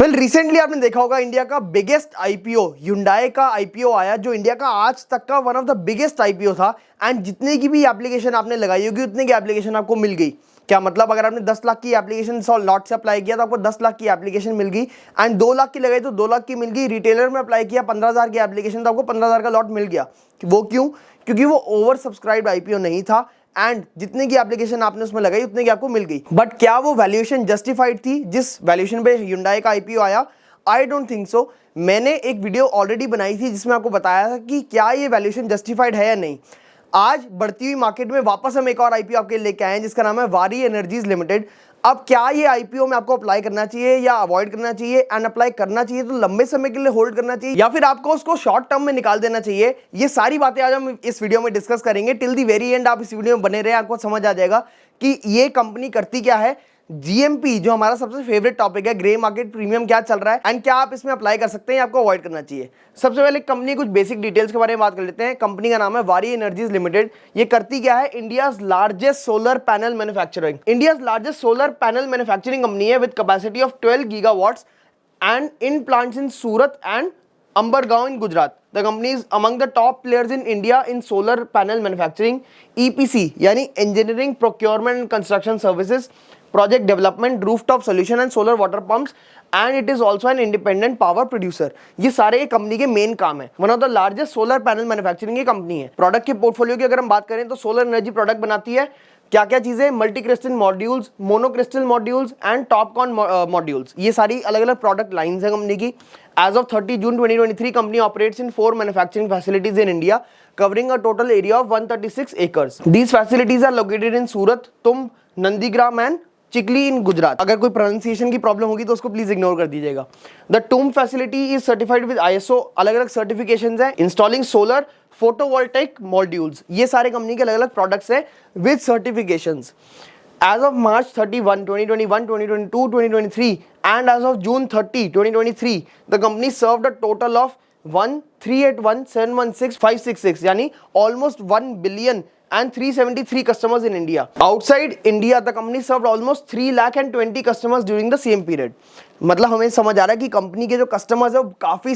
Recently आपने देखा होगा इंडिया का बिगेस्ट आईपीओ Hyundai का आईपीओ आया, जो इंडिया का आज तक का one of the biggest IPO था। एंड जितने की भी एप्लीकेशन आपने लगाई होगी उतने की एप्लीकेशन आपको मिल गई। क्या मतलब, अगर आपने 10 लाख की एप्लीकेशन 100 लॉट से अप्लाई किया तो आपको 10 लाख की एप्लीकेशन मिल गई। एंड 2 लाख की लगाई तो 2 लाख की मिल गई। रिटेलर में अप्लाई किया 15,000 की एप्लीकेशन तो आपको 15,000 का लॉट मिल गया। वो क्यों? क्योंकि वो ओवर सब्सक्राइब्ड आईपीओ नहीं था एंड जितने की एप्लीकेशन आपने उसमें लगाई उतने की आपको मिल गई। बट क्या वो वैल्यूएशन जस्टिफाइड थी जिस वैल्यूएशन पे Hyundai का आईपीओ आया? I don't think so. मैंने एक वीडियो ऑलरेडी बनाई थी जिसमें आपको बताया था कि क्या ये वैल्यूएशन जस्टिफाइड है या नहीं। आज बढ़ती हुई मार्केट में वापस हम एक और आईपीओ आपके लेके आए हैं जिसका नाम है वारी एनर्जीज लिमिटेड। अब क्या ये आईपीओ में आपको अप्लाई करना चाहिए या अवॉइड करना चाहिए? एंड अप्लाई करना चाहिए तो लंबे समय के लिए होल्ड करना चाहिए या फिर आपको उसको शॉर्ट टर्म में निकाल देना चाहिए? ये सारी बातें आज हम इस वीडियो में डिस्कस करेंगे। टिल दी वेरी एंड आप इस वीडियो में बने रहे, आपको समझ आ जाएगा कि ये कंपनी करती क्या है। जीएमपी जो हमारा सबसे फेवरेट टॉपिक है, ग्रे मार्केट प्रीमियम, क्या चल रहा है एंड क्या आप इसमें अप्लाई कर सकते हैं या आपको अवॉइड करना चाहिए। सबसे पहले कंपनी कुछ बेसिक डिटेल्स के बारे में बात कर लेते हैं। कंपनी का नाम है वारी एनर्जीज लिमिटेड। ये करती क्या है? India's largest solar panel manufacturing, India's largest solar panel manufacturing company है with capacity of 12 gigawatts and in plants in Surat and Ambergaon in Gujarat. The company is among the top players in India in solar panel manufacturing, EPC यानी engineering, procurement and construction services, project development, rooftop solution and solar water pumps, and it is also an independent power producer. ये सारे company के main काम है। One of the largest solar panel manufacturing की company है। Product के portfolio की अगर हम बात करें तो सोलर एनर्जी प्रोडक्ट बनाती है। क्या क्या चीजें? Multi crystal modules, monocrystal modules and Topcon modules. ये सारी अलग अलग प्रोडक्ट लाइंस है कंपनी की। As of 30 June 2023, company operates in 4 manufacturing facilities in India, covering a total area of 136 acres. These facilities are located in Surat, Tumb, Nandigram and Chikhli in Gujarat. अगर कोई pronunciation की problem होगी तो उसको please ignore कर दीजिएगा। The टूम facility is certified with ISO, अलग अलग सर्टिफिकेशंस हैं। इंस्टॉलिंग सोलर फोटोवोल्टेइक मॉड्यूल्स, ये सारे कंपनी के अलग अलग प्रोडक्ट्स हैं with certifications. As of March 31, 2021, 2022, 2023 and as of June 30, 2023, the company served a total of 1,381,716,566 यानी almost 1 billion and 373 customers in India. Outside India, the company served almost 3,20,000 customers during the same period. मतलब हमें समझ आ रहा है कि company के जो customers है वो काफी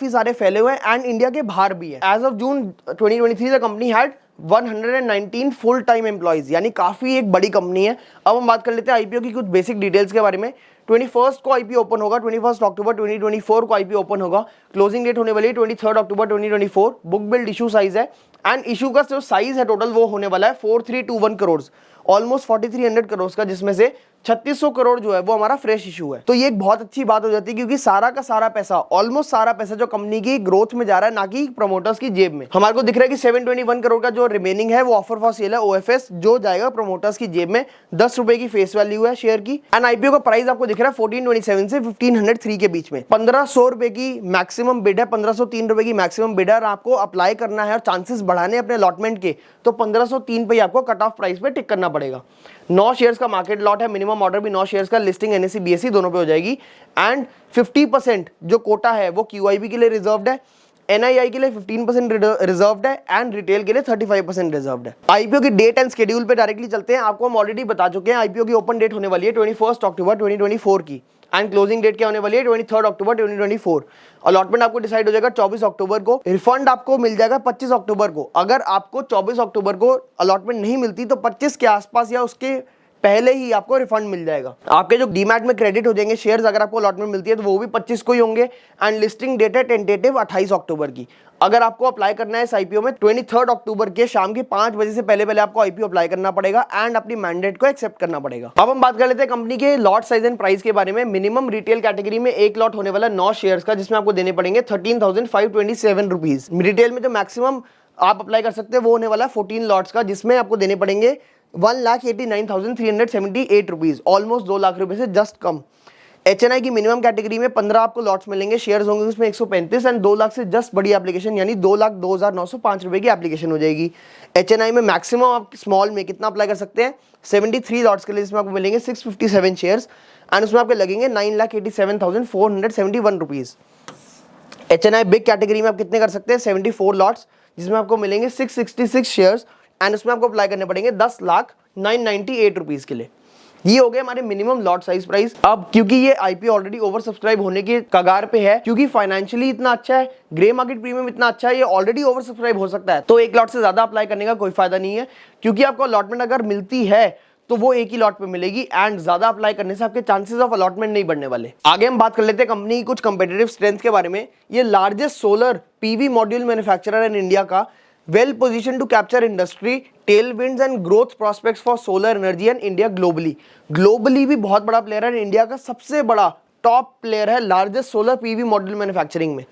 सारे फैले हुए हैं एंड इंडिया के बाहर भी है। As of June 2023, the company had 119 full time employees, यानी काफी एक बड़ी कंपनी है। अब हम बात कर लेते हैं आईपीओ की कुछ बेसिक डिटेल्स के बारे में। 21 को आईपीओ ओपन होगा, 21 अक्टूबर 2024 को आईपीओ ओपन होगा। क्लोजिंग डेट होने वाली है 23 अक्टूबर 2024। बुक बिल्ड इशू साइज है एंड इशू का जो साइज है टोटल वो होने वाला है 4321 करोड़, ऑलमोस्ट 4300 करोड़ का, जिसमें से 3600 करोड़ जो है वो हमारा फ्रेश इशू है। तो ये एक बहुत अच्छी बात हो जाती है क्योंकि सारा का सारा पैसा, ऑलमोस्ट सारा पैसा जो कंपनी की ग्रोथ में जा रहा है, ना कि प्रमोटर्स की जेब में। हमारे को दिख रहा है कि 721 करोड़ का जो रिमेनिंग है वो ऑफर फॉर सेल है, OFS, जो जाएगा प्रमोटर्स की जेब में। 10 रुपए की फेस वैल्यू है शेयर की एंड आईपीओ का प्राइस आपको दिख रहा है 1427 से 1503 के बीच में। 1500 रुपए की मैक्सिमम बिड है, 1503 रुपए की मैक्सिमम बिड है। आपको अप्लाई करना है और चांसेस बढ़ाने अपने अलॉटमेंट के, तो 1503 पे आपको कट ऑफ प्राइस पे टिक करना पड़ेगा। 9 शेयर्स का मार्केट लॉट है, मिनिमम ऑर्डर भी 9 शेयर्स का, लिस्टिंग NSE BSE दोनों पे हो जाएगी एंड 50% जो कोटा है वो QIB के लिए रिजर्व्ड है, NII के लिए 15% रिजर्व्ड है एंड रिटेल के लिए 35% रिजर्व्ड है। आईपीओ की डेट एंड शेड्यूल पे डायरेक्टली चलते हैं। आपको हम ऑलरेडी बता चुके हैं आईपीओ की ओपन डेट होने वाली है 21 अक्टूबर 2024 की एंड क्लोजिंग डेट क्या होने वाली है 23 अक्टूबर 2024। अलॉटमेंट आपको डिसाइड हो जाएगा 24 अक्टूबर को। रिफंड आपको मिल जाएगा 25 अक्टूबर को। अगर आपको 24 अक्टूबर को अलॉटमेंट नहीं मिलती तो 25 के आसपास या उसके पहले ही आपको रिफंड मिल जाएगा। आपके जो डीमैट में क्रेडिट हो जाएंगे शेयर्स, अगर आपको अलॉटमेंट मिलती है तो वो भी 25 को ही होंगे एंड लिस्टिंग डेट है टेंटेटिव 28 अक्टूबर की। अगर आपको अप्लाई करना है इस आईपीओ में 23 अक्टूबर के शाम के 5 बजे से पहले आपको आईपीओ अप्लाई करना पड़ेगा एंड अपनी मैंडेट को एक्सेप्ट करना पड़ेगा। अब हम बात कर लेते हैं कंपनी के लॉट साइज एंड प्राइस के बारे में। मिनिमम रिटेल कैटेगरी में एक लॉट होने वाला 9 शेयर्स का, जिसमें आपको देने पड़ेंगे 13,527 रुपीज। रिटेल में जो मैक्सिमम आप अप्लाई कर सकते हैं वो होने वाला है 14 लॉट्स का, जिसमें आपको देने पड़ेंगे 1,89,378 रुपीज, ऑलमोस्ट 2 लाख रुपए से जस्ट कम। HNI की मिनिमम कैटेगरी में 15 आपको लॉट्स मिलेंगे, शेयर्स होंगे उसमें 135 एंड 2 लाख से जस्ट बड़ी एप्लीकेशन यानी 2,02,905 रुपए की एप्लीकेशन हो जाएगी। HNI में मैक्सिमम आप स्मॉल में कितना अप्लाई कर सकते हैं? 73 लॉट्स के लिए, जिसमें आपको मिलेंगे 657 शेयर्स एंड उसमें आपके लगेंगे 9,87,471 रुपीज। HNI बिग कैटेगरी में आप कितने कर सकते हैं? 74 लॉट्स, जिसमें आपको मिलेंगे 666 शेयर्स एंड उसमें आपको अप्लाई करने पड़ेंगे 10,09,98 रुपीज के लिए। ये हो गए हमारे मिनिमम लॉट साइज प्राइस। अब क्योंकि ये आईपीओ ऑलरेडी ओवर सब्सक्राइब होने के कगार पे है, क्योंकि फाइनेंशियली इतना अच्छा है, ग्रे मार्केट प्रीमियम इतना अच्छा है, ये ऑलरेडी ओवर सब्सक्राइब हो सकता है, तो एक लॉट से ज्यादा अप्लाई करने का कोई फायदा नहीं है, क्योंकि आपको अलॉटमेंट अगर मिलती है तो वो एक ही लॉट पे मिलेगी एंड ज्यादा अप्लाई करने से आपके चांसेस ऑफ अलॉटमेंट नहीं बढ़ने वाले। आगे हम बात कर लेते हैं कंपनी की कुछ कंपेटिटिव स्ट्रेंथ के बारे में। ये largest solar PV module manufacturer in India का, well positioned to capture industry tailwinds and growth prospects for solar energy and India globally भी बहुत बड़ा प्लेयर है, इंडिया का सबसे बड़ा टॉप प्लेयर है largest solar PV module manufacturing में।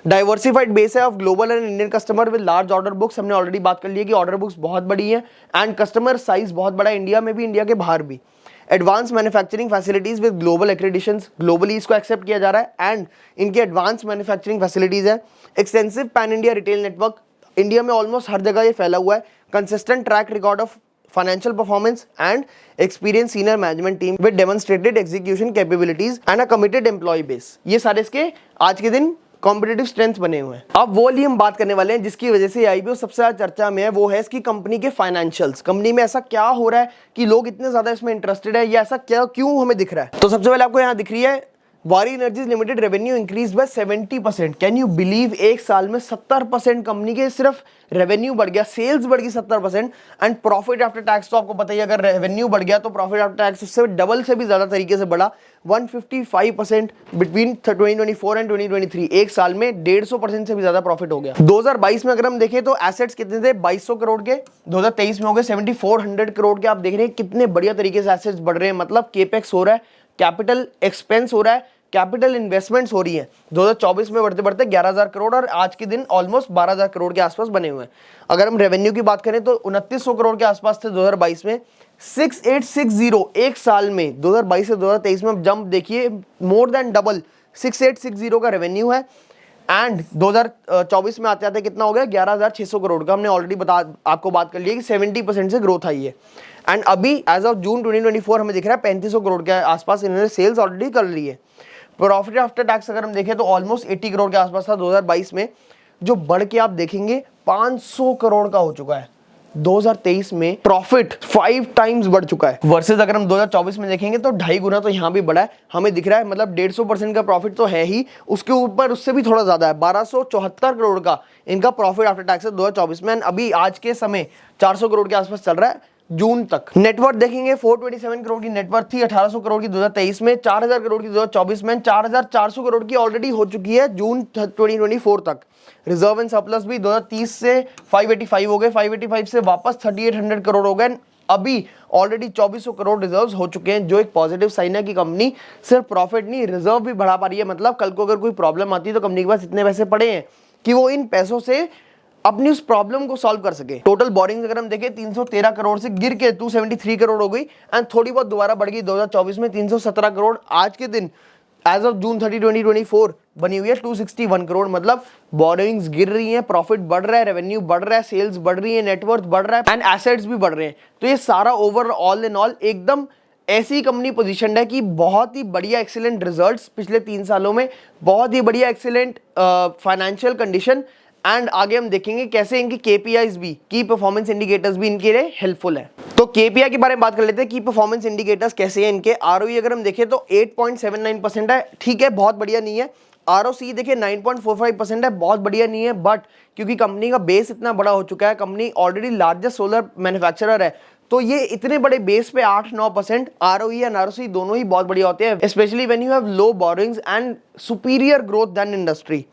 डाइवर्सिफाइड बेस है of global and Indian customer with large order books, हमने ऑलरेडी बात कर ली है कि ऑर्डर बुक्स बहुत बड़ी है एंड कस्टमर साइज बहुत बड़ा है, इंडिया में भी, इंडिया के बाहर भी। Advance manufacturing facilities with global accreditations, globally इसको एक्सेप्ट किया जा रहा है एंड इनके एडवांस मैन्युफैक्चरिंग फैसिलिटीज है। Extensive pan India retail network, India में ऑलमोस्ट हर जगह ये फैला हुआ है। Consistent track record of financial performance and experience senior management team with demonstrated execution capabilities and a committed employee base, ये सारे इसके आज के दिन कॉम्पिटिटिव स्ट्रेंथ बने हुए हैं। अब वो लिए हम बात करने वाले हैं जिसकी वजह से आईपीओ सबसे ज्यादा चर्चा में है, वो है इसकी कंपनी के फाइनेंशियल्स। कंपनी में ऐसा क्या हो रहा है कि लोग इतने ज्यादा इसमें इंटरेस्टेड है, या ऐसा क्या क्यों हमें दिख रहा है। तो सबसे पहले आपको यहाँ दिख रही है वारी energies limited revenue increase by 70%। Can you believe, एक साल में 70% कंपनी के सिर्फ रेवेन्यू बढ़ गया, सेल्स बढ़ गई 70%। एंड प्रॉफिट आफ्टर टैक्स तो आपको पता ही, अगर रेवेन्यू बढ़ गया तो प्रॉफिट आफ्टर टैक्स उससे डबल से भी ज्यादा तरीके से बढ़ा, 155% बिटवीन 2024 एंड 2023। एक साल में 150% से भी ज्यादा प्रॉफिट हो गया। 2022 में अगर हम देखें तो एसेट्स कितने थे, 2200 करोड़ के, 2023 में हो गए 7400 करोड़ के। आप देख रहे हैं कितने बढ़िया तरीके से एसेट्स बढ़ रहे हैं, मतलब केपेक्स हो रहा है, कैपिटल एक्सपेंस हो रहा है, कैपिटल इन्वेस्टमेंट्स हो रही है। 2024 में बढ़ते बढ़ते 11000 करोड़ और आज के दिन ऑलमोस्ट 12000 करोड़ के आसपास बने हुए हैं। अगर हम रेवेन्यू की बात करें तो 2900 करोड़ के आसपास थे 2022 में, 6860 एक साल में 2022 से 2023 में जंप देखिए, मोर देन डबल 6860 का रेवेन्यू है। एंड 2024 में आते आते कितना हो गया, 11600 करोड़ का। हमने ऑलरेडी आपको बात कर ली है कि 70% से ग्रोथ आई है। एंड अभी एज ऑफ जून 2024 हमें दिख रहा है 3500 करोड़ के आसपास इन्होंने सेल्स ऑलरेडी कर ली है। प्रॉफिट आफ्टर टैक्स अगर हम देखें तो ऑलमोस्ट 80 करोड़ के आसपास था 2022 में, जो बढ़ के आप देखेंगे 500 करोड़ का हो चुका है। 2023 में प्रॉफिट 5 टाइम्स बढ़ चुका है, वर्सेस अगर हम 2024 में देखेंगे तो 2.5 गुना तो यहाँ भी बढ़ा है। हमें दिख रहा है मतलब 150% का प्रॉफिट तो है ही, उसके ऊपर उससे भी थोड़ा ज्यादा है, 1274 करोड़ का इनका प्रॉफिट आफ्टर टैक्स है 2024 में। अभी आज के समय 400 करोड़ के आसपास चल रहा है जून तक। नेटवर्थ देखेंगे 427 करोड़ की नेटवर्थ थी 1800 करोड़ की 2023 में, 4000 करोड़ की 2024 में, 4400 करोड़ की ऑलरेडी हो चुकी है जून 2024 तक। रिजर्व एंड सरप्लस भी 2030 से 585 हो गए, 585 से वापस 3800 करोड़ हो गए। अभी ऑलरेडी 2400 करोड़ रिजर्व्स हो चुके हैं, जो एक पॉजिटिव साइन है कि कंपनी सिर्फ प्रॉफिट नहीं रिजर्व भी बढ़ा पा रही है। मतलब कल को अगर कोई प्रॉब्लम आती है तो कंपनी के पास इतने पैसे पड़े हैं कि वो इन पैसों से अपनी उस प्रॉब्लम को सॉल्व कर सके। टोटल बोरिंग्स अगर हम देखें 313 करोड़ से गिर के 273 करोड़ हो गई एंड थोड़ी बहुत दोबारा बढ़ गई 2024 में 317 करोड़। आज के दिन एज ऑफ जून 30 2024 बनी हुई है 261 करोड़। मतलब बोरिंग्स गिर रही हैं, प्रॉफिट बढ़ रहा है, रेवेन्यू बढ़ रहा है, सेल्स बढ़ रही है, नेटवर्थ बढ़ रहा है एंड एसेट्स भी बढ़ रहे हैं। तो ये सारा ओवर ऑल इन ऑल एकदम ऐसी कंपनी पोजीशन है कि बहुत ही बढ़िया एक्सीलेंट रिजल्ट्स पिछले 3 सालों में, बहुत ही बढ़िया एक्सीलेंट फाइनेंशियल कंडीशन। एंड आगे हम देखेंगे कैसे इनकी केपीआईज भी, की परफॉर्मेंस इंडिकेटर्स भी इनके लिए हेल्पफुल है। तो केपीआई के बारे में बात कर लेते हैं, की परफॉर्मेंस इंडिकेटर्स कैसे हैं इनके। आरओई अगर हम देखें तो 8.79% है, ठीक है, बहुत बढ़िया नहीं है। आरओसी देखिए 9.45% है, बहुत बढ़िया नहीं है। बट क्योंकि कंपनी का बेस इतना बड़ा हो चुका है, company already largest solar manufacturer है, तो ये इतने बड़े बेस पे 8-9% आरओई एंड आरओसी दोनों ही बहुत बढ़िया होते हैं, specially when you have low borrowings and superior growth then industry.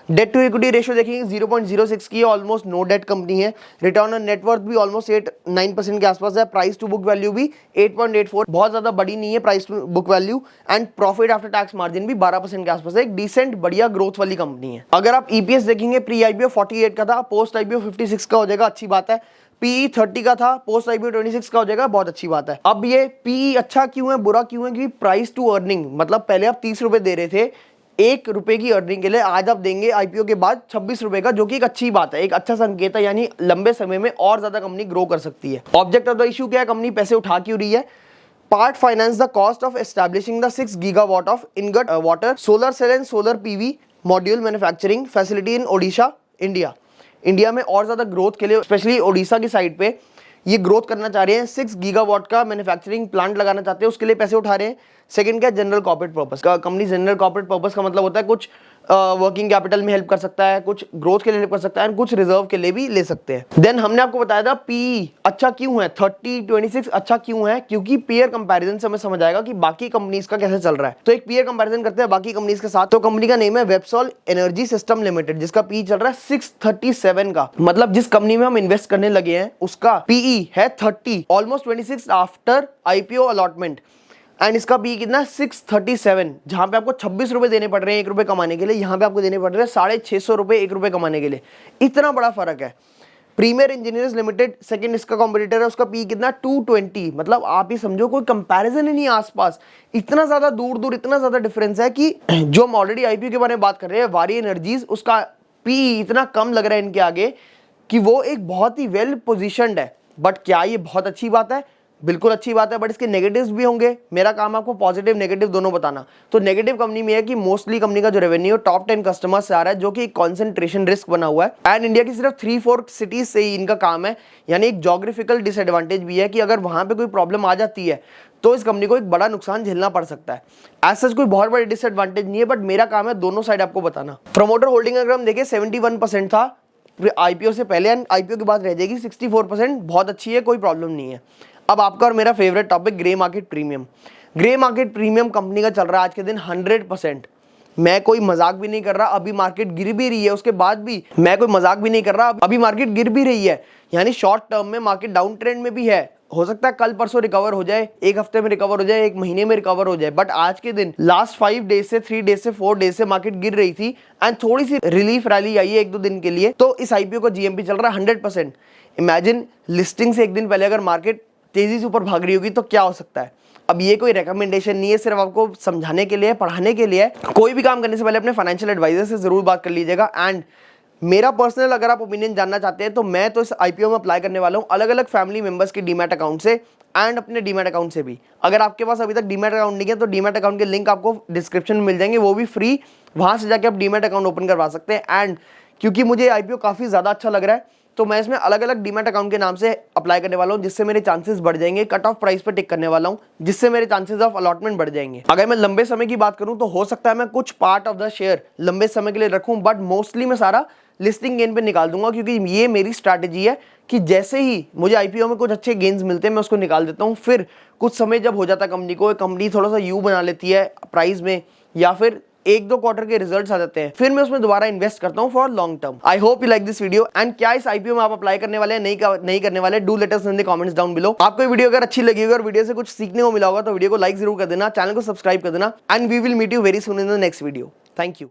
Debt to equity ratio देखेंगे 0.06 की, ऑलमोस्ट नो डेट कंपनी है। रिटर्न ऑन नेटवर्थ भी ऑलमोस्ट 8-9% के आसपास है। प्राइस टू बुक वैल्यू भी 8.84, बहुत ज्यादा बड़ी नहीं है price to book value. And profit after tax margin भी 12% के आसपास है, एक डिसेंट बढ़िया ग्रोथ वाली कंपनी है। अगर आप ईपीएस देखेंगे प्री आईपीओ 48 का था, पोस्ट आईपीओ 56 का हो जाएगा, अच्छी बात है। पीई 30 का था, पोस्ट आईपीओ 26 का हो जाएगा, बहुत अच्छी बात है। अब ये पीई अच्छा क्यों है, बुरा क्यों है, क्योंकि प्राइस टू अर्निंग, मतलब पहले आप 30 रुपए दे रहे थे 1 रुपए की अर्निंग के लिए, आज आप देंगे आईपीओ के बाद 26 रुपए का, जो कि एक अच्छी बात है, एक अच्छा संकेत है, यानी लंबे समय में और ज्यादा कंपनी ग्रो कर सकती है। ऑब्जेक्ट ऑफ द इशू क्या है, कंपनी पैसे उठा क्यों रही है। Part finance the cost of establishing the 6 gigawatt of ingot wafer solar cell and solar PV module manufacturing facility in Odisha, India. India में और ज्यादा ग्रोथ के लिए, स्पेशली ओडिशा की साइड पे ये ग्रोथ करना चाह रहे हैं, 6 गीगावाट का मैन्युफैक्चरिंग प्लांट लगाना चाहते हैं, उसके लिए पैसे उठा रहे हैं। सेकंड क्या, जनरल कॉर्पोरेट पर्पस का कंपनी। जनरल कॉर्पोरेट पर्पस का मतलब होता है कुछ वर्किंग कैपिटल में हेल्प कर सकता है, कुछ ग्रोथ के लिए हेल्प कर सकता है, कुछ रिजर्व के लिए भी ले सकते हैं। देन हमने आपको बताया था पी अच्छा क्यों है, 30-26 अच्छा क्यों है, क्योंकि पीयर कंपैरिजन से हमें समझ आएगा कि बाकी कंपनीज का कैसे चल रहा है। तो एक पीयर कंपैरिजन करते हैं बाकी कंपनीज के साथ। तो कंपनी का नेम है वेबसॉल एनर्जी सिस्टम लिमिटेड, जिसका पी चल रहा है 637 का। मतलब जिस कंपनी में हम इन्वेस्ट करने लगे हैं उसका पीई है 30, almost 26 after IPO allotment. And इसका पी कितना, 637। जहां पे आपको 26 रुपए देने पड़ रहे हैं 1 रुपए कमाने के लिए, यहां पे आपको देने पड़ रहे हैं 650 रुपए 1 रुपए कमाने के लिए। इतना बड़ा फर्क है। प्रीमियर इंजीनियर्स लिमिटेड सेकंड इसका कॉम्पिटिटर है, उसका पी कितना 220। मतलब आप ही समझो कोई कंपैरिजन ही नहीं आसपास, इतना ज्यादा दूर दूर इतना ज्यादा डिफरेंस है कि जो हम ऑलरेडी आईपीओ के बारे में बात कर रहे हैं वारी एनर्जीज, उसका पी इतना कम लग रहा है इनके आगे कि वो एक बहुत ही वेल पोजिशनड है। बट क्या ये बहुत अच्छी बात है? बिल्कुल अच्छी बात है, बट इसके नेगेटिव्स भी होंगे। मेरा काम आपको पॉजिटिव नेगेटिव दोनों बताना। तो नेगेटिव कंपनी में है कि मोस्टली कंपनी का जो रेवेन्यू टॉप 10 कस्टमर्स से आ रहा है, जो कि एक कॉन्सेंट्रेशन रिस्क बना हुआ है। एंड इंडिया की सिर्फ 3-4 सिटीज से ही इनका काम है, यानी एक जोग्राफिकल डिसएडवांटेज भी है कि अगर वहां पे कोई प्रॉब्लम आ जाती है तो इस कंपनी को एक बड़ा नुकसान झेलना पड़ सकता है। एज सच कोई बहुत बड़ी डिसएडवांटेज नहीं है, बट मेरा काम है दोनों साइड आपको बताना। प्रमोटर होल्डिंग अगर हम देखें 71% था आईपीओ से पहले, एंड आईपीओ के बाद रह जाएगी 64%। बहुत अच्छी है, कोई प्रॉब्लम नहीं है। अब आपका और मेरा favourite topic, grey market premium. Grey market premium company का चल रहा है आज के दिन 100%। मैं कोई मजाक भी नहीं कर रहा, अभी मार्केट गिर भी रही है, उसके बाद भी मैं कोई मजाक भी नहीं कर रहा, अभी मार्केट गिर भी रही है, यानी शॉर्ट टर्म में मार्केट डाउन ट्रेंड में भी है। हो सकता है कल परसों रिकवर हो जाए, एक हफ्ते में रिकवर हो जाए, एक महीने में रिकवर हो जाए, बट आज के दिन लास्ट 5 डेज से 3 डेज से 4 डेज से मार्केट गिर रही थी एंड थोड़ी सी रिलीफ रैली आई है 1-2 दिन के लिए। तो इस आईपीओ का जीएमपी चल रहा है 100%। इमेजिन लिस्टिंग से एक दिन पहले अगर मार्केट तेजी से ऊपर भाग रही होगी तो क्या हो सकता है। अब ये कोई रेकमेंडेशन नहीं है, सिर्फ आपको समझाने के लिए, पढ़ाने के लिए। कोई भी काम करने से पहले अपने फाइनेंशियल एडवाइजर से जरूर बात कर लीजिएगा। एंड मेरा पर्सनल अगर आप ओपिनियन जानना चाहते हैं तो मैं तो इस आईपीओ में अप्लाई करने वाला हूं अलग अलग फैमिली मेंबर्स के डीमैट अकाउंट से एंड अपने डीमैट अकाउंट से भी। अगर आपके पास अभी तक डीमैट अकाउंट नहीं है तो डीमैट अकाउंट के लिंक आपको डिस्क्रिप्शन में मिल जाएंगे, वो भी फ्री। वहां से जाके आप डीमैट अकाउंट ओपन करवा सकते हैं। एंड क्योंकि मुझे आईपीओ काफी ज्यादा अच्छा लग रहा है तो मैं इसमें अलग अलग डीमैट अकाउंट के नाम से अप्लाई करने वाला हूं, जिससे मेरे चांसेस बढ़ जाएंगे। कट ऑफ प्राइस पे टिक करने वाला हूं, जिससे मेरे चांसेस ऑफ अलॉटमेंट बढ़ जाएंगे। अगर मैं लंबे समय की बात करूं तो हो सकता है मैं कुछ पार्ट ऑफ द शेयर लंबे समय के लिए रखूं, बट मोस्टली मैं सारा लिस्टिंग गेन पे निकाल दूंगा, क्योंकि ये मेरी स्ट्रैटेजी है कि जैसे ही मुझे आईपीओ में कुछ अच्छे गेन्स मिलते हैं मैं उसको निकाल देता हूं। फिर कुछ समय जब हो जाता है कंपनी को, कंपनी थोड़ा सा यू बना लेती है प्राइस में, या फिर 1-2 क्वार्टर के रिजल्ट्स आ जाते हैं, फिर मैं उसमें दोबारा इन्वेस्ट करता हूं for long term. I hope you like this video. And क्या इस आईपीओ में आप अप्लाई करने वाले हैं, नहीं करने वाले, do let us in the comments down below. आपको ये वीडियो अगर अच्छी लगी होगी और वीडियो से कुछ सीखने को मिला होगा तो वीडियो को लाइक जरूर कर देना, चैनल को सब्सक्राइब कर देना। And we will meet you very soon in the next video. Thank you.